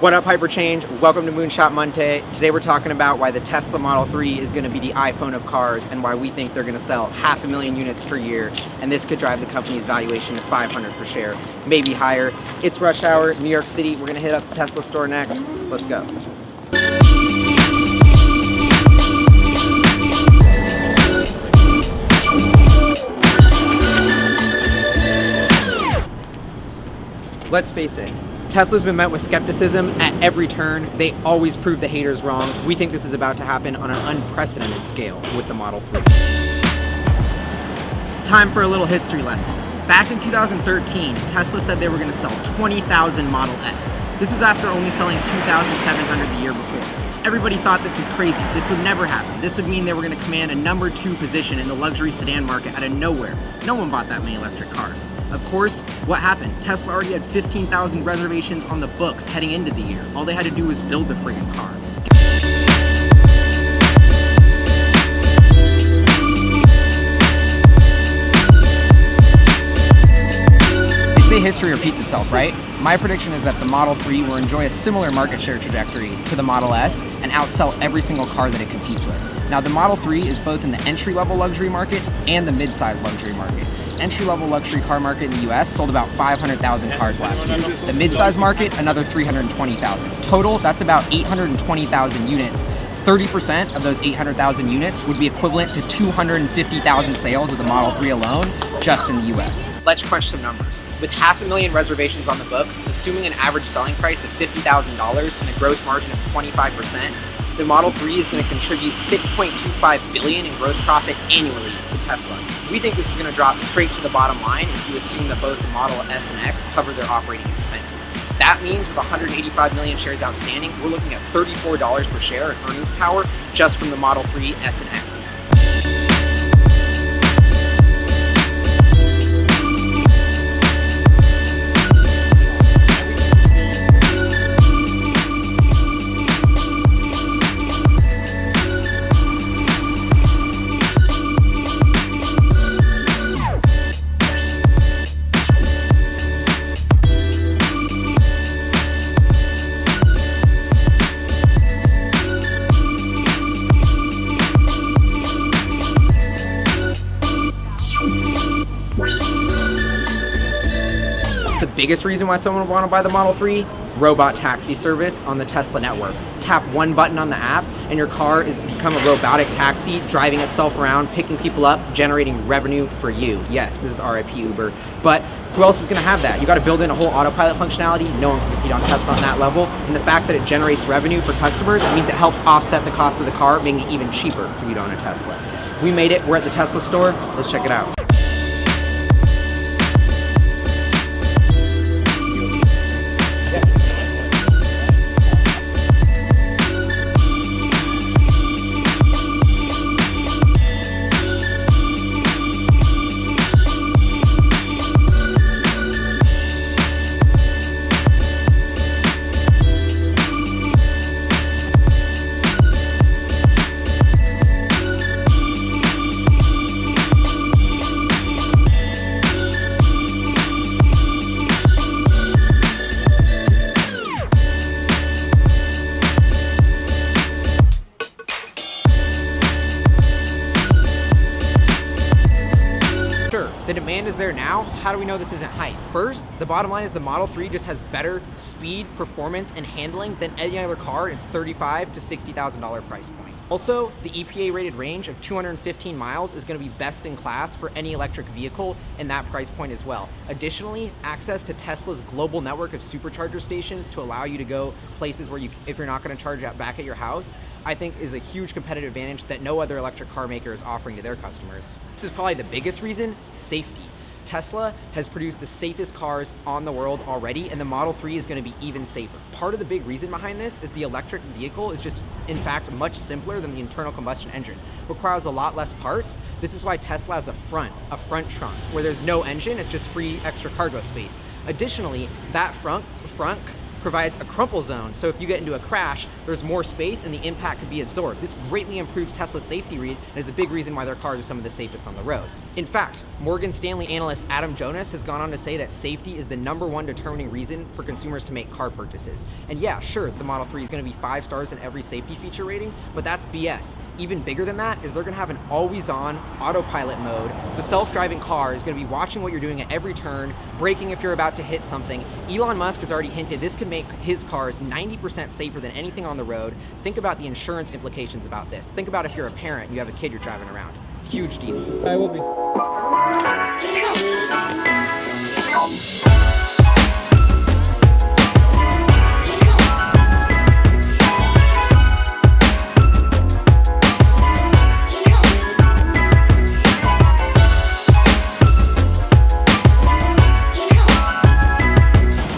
What up, HyperChange? Welcome to Moonshot Monday. Today we're talking about why the Tesla Model 3 is going to be the iPhone of cars and why we think they're going to sell 500,000 units per year, and this could drive the company's valuation to $500 per share, maybe higher. It's rush hour, New York City. We're going to hit up the Tesla store next. Let's go. Let's face it, Tesla's been met with skepticism at every turn. They always prove the haters wrong. We think this is about to happen on an unprecedented scale with the Model 3. Time for a little history lesson. Back in 2013, Tesla said they were going to sell 20,000 Model S. This was after only selling 2,700 the year before. Everybody thought this was crazy. This would never happen. This would mean they were going to command a number 2 position in the luxury sedan market out of nowhere. No one bought that many electric cars. Of course, what happened? Tesla already had 15,000 reservations on the books heading into the year. All they had to do was build the friggin' car. They say history repeats itself, right? My prediction is that the Model 3 will enjoy a similar market share trajectory to the Model S and outsell every single car that it competes with. Now, the Model 3 is both in the entry-level luxury market and the mid-size luxury market. Entry-level luxury car market in the US sold about 500,000 cars last year. The mid-size market, another 320,000. Total, that's about 820,000 units. 30% of those 800,000 units would be equivalent to 250,000 sales of the Model 3 alone, just in the US. Let's crunch some numbers. With 500,000 reservations on the books, assuming an average selling price of $50,000 and a gross margin of 25%, the Model 3 is going to contribute $6.25 billion in gross profit annually to Tesla. We think this is going to drop straight to the bottom line if you assume that both the Model S and X cover their operating expenses. That means with 185 million shares outstanding, we're looking at $34 per share in earnings power just from the Model 3, S, and X. The biggest reason why someone would want to buy the Model 3, robot taxi service on the Tesla network. Tap one button on the app and your car is become a robotic taxi, driving itself around, picking people up, generating revenue for you. Yes, this is RIP Uber, but who else is going to have that? You got to build in a whole autopilot functionality. No one can compete on Tesla on that level. And the fact that it generates revenue for customers means it helps offset the cost of the car, making it even cheaper for you to own a Tesla. We made it. We're at the Tesla store. Let's check it out. The demand is there now. How do we know this isn't hype? First, the bottom line is the Model 3 just has better speed, performance, and handling than any other car in its $35,000 to $60,000 price point. Also, the EPA rated range of 215 miles is going to be best in class for any electric vehicle in that price point as well. Additionally, access to Tesla's global network of supercharger stations to allow you to go places where if you're not going to charge back at your house, I think is a huge competitive advantage that no other electric car maker is offering to their customers. This is probably the biggest reason: safety. Tesla has produced the safest cars on the world already, and the Model 3 is going to be even safer. Part of the big reason behind this is the electric vehicle is just, in fact, much simpler than the internal combustion engine. Requires a lot less parts. This is why Tesla has a front trunk, where there's no engine, it's just free extra cargo space. Additionally, that front provides a crumple zone, so if you get into a crash, there's more space and the impact could be absorbed. This greatly improves Tesla's safety read and is a big reason why their cars are some of the safest on the road. In fact, Morgan Stanley analyst Adam Jonas has gone on to say that safety is the #1 determining reason for consumers to make car purchases. And yeah, sure, the Model 3 is going to be 5 stars in every safety feature rating, but that's BS. Even bigger than that is they're going to have an always-on autopilot mode, so self-driving car is going to be watching what you're doing at every turn, braking if you're about to hit something. Elon Musk has already hinted this could make his cars 90% safer than anything on the road. Think about the insurance implications about this. Think about if you're a parent and you have a kid you're driving around. Huge deal. I will be.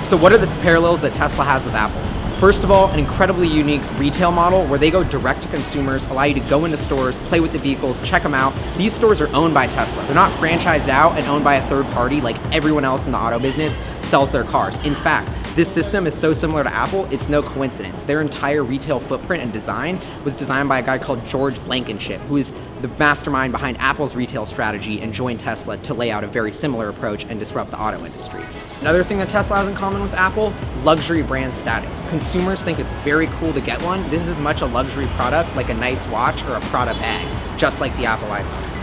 So what are the parallels that Tesla has with Apple? First of all, an incredibly unique retail model where they go direct to consumers, allow you to go into stores, play with the vehicles, check them out. These stores are owned by Tesla. They're not franchised out and owned by a third party like everyone else in the auto business sells their cars. In fact, this system is so similar to Apple, it's no coincidence. Their entire retail footprint and design was designed by a guy called George Blankenship, who is the mastermind behind Apple's retail strategy and joined Tesla to lay out a very similar approach and disrupt the auto industry. Another thing that Tesla has in common with Apple, luxury brand status. Consumers think it's very cool to get one. This is as much a luxury product like a nice watch or a Prada bag, just like the Apple iPhone.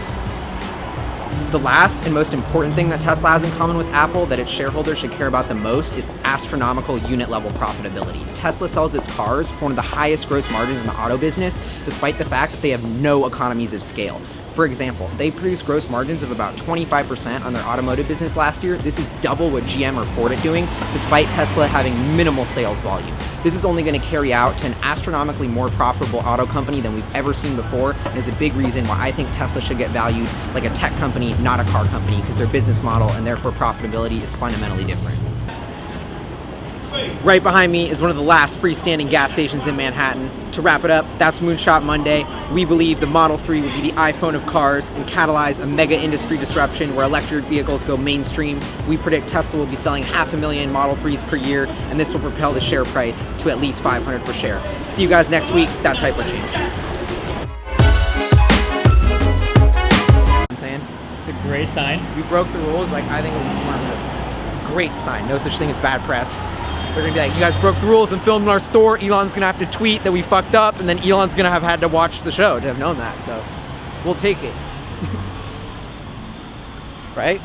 The last and most important thing that Tesla has in common with Apple that its shareholders should care about the most is astronomical unit level profitability. Tesla sells its cars for one of the highest gross margins in the auto business, despite the fact that they have no economies of scale. For example, they produced gross margins of about 25% on their automotive business last year. This is double what GM or Ford are doing, despite Tesla having minimal sales volume. This is only going to carry out to an astronomically more profitable auto company than we've ever seen before, and is a big reason why I think Tesla should get valued like a tech company, not a car company, because their business model and therefore profitability is fundamentally different. Right behind me is one of the last freestanding gas stations in Manhattan. To wrap it up, that's Moonshot Monday. We believe the Model 3 will be the iPhone of cars and catalyze a mega industry disruption where electric vehicles go mainstream. We predict Tesla will be selling 500,000 Model 3s per year, and this will propel the share price to at least $500 per share. See you guys next week. That's HyperChange. I'm saying? It's a great sign. We broke the rules. Like, I think it was a smart move. Great sign. No such thing as bad press. They're gonna be like, you guys broke the rules and filmed in our store. Elon's gonna have to tweet that we fucked up, and then Elon's gonna have had to watch the show to have known that. So we'll take it. Right?